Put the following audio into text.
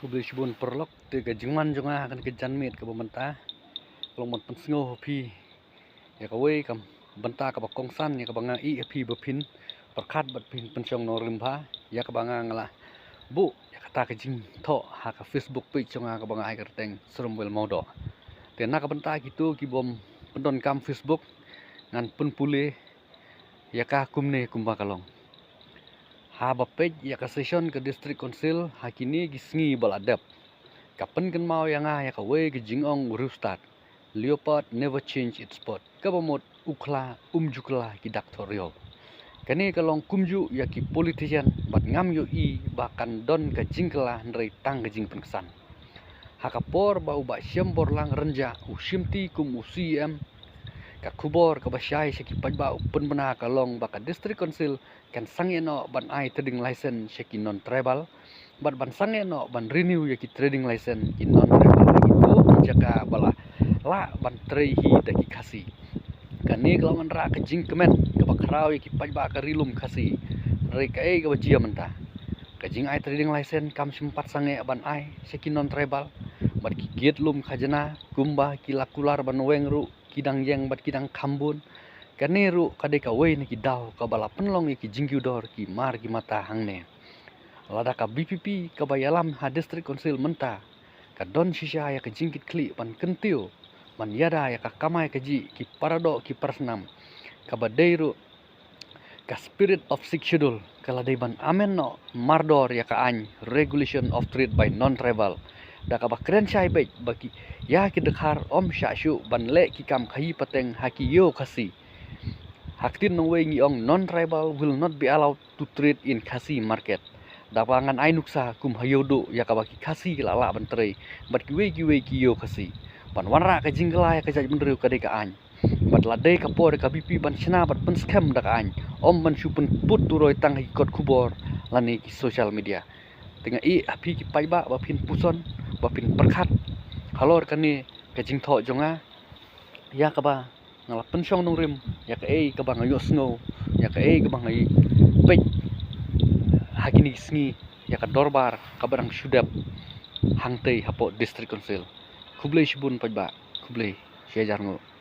Kubli shibun perlok te ka jingman jonga kan ke janmit ka benta kalau mon pensngo pi ya ka we kam benta ka kongsan ya ka banga I pi bepin perkat bat pin pensong no rimba ya ka banga ngala bu ya kata ka jing tho ha ka Facebook pi jonga ka banga ai ka teng serum wel modo te na ka benta gitu ki bom pendon kam Facebook ngan pun pule ya ka kumne kumba kalong ha bapej ya ka session ke district council hakini gisngi baladap kapan kan mau yang ya ka we ke jingong rustat leopard never change its spot kabamot ukla umjukla ki daktorio kani kalong kumju ya ki politician bat ngam yo I bahkan don ka jingkla ndrei tang ke jing penkesan hakapor ba uba syembor lang renja usimti kum UCM ka kubor ka basyai syaki pajba pun bena kalong baka district council kan sangeno ban ai trading license syaki non tribal ban sangeno ban renew yaki trading license ki non tribal itu jaga bala la ban trehi daki kasi kani kalau ngra ka jing kemen ka bakrau yaki pajba ka rilum kasi rei ka ka bajia menta ka jing ai trading license kam sempat sange ban ai syaki non tribal bat ki gate lum khajana kumba ki lakular ban wengru kidang yang bat kidang kambun kaneru kade ka we ni kidau ka bala penlong ki jingkiu dor ki mar ki mata hangne lada ka BPP ka bayalam ha district council menta ka don shisha ya ka jingkit kli ban kentiu ban yada ya ka kamai ka ji ki parado ki persnam ka badeiru ka spirit of six schedule kala dei ban amen no mardor ya ka any regulation of trade by non tribal da ka bakren syai baik baki ya ki dekhar om syashu ban le ki kam khayi pateng haki yo khasi haktin nong we ong non tribal will not be allowed to trade in khasi market dapangan ai nuksa kum hayodo ya ka baki khasi lala bantrei bat ki we ki yo khasi ban wanra ka jingla ya ka jaj benru ka de ka any bat ladai ka por ka BP ban chna bat pen scam da ka any om ban supun put turoi tang hi kot kubor lani ki social media tengah I api ki paiba bapin puson bapin perkat halor kani ka jingtho jonga ya ka ba ngala pensong nong rim ya ka ka ba ngayo snow ya ka ka ba ngai pej hakini sngi ya ka dorbar ka barang sudap hangtei hapo district council kublei shibun pajba kublei shejar ngo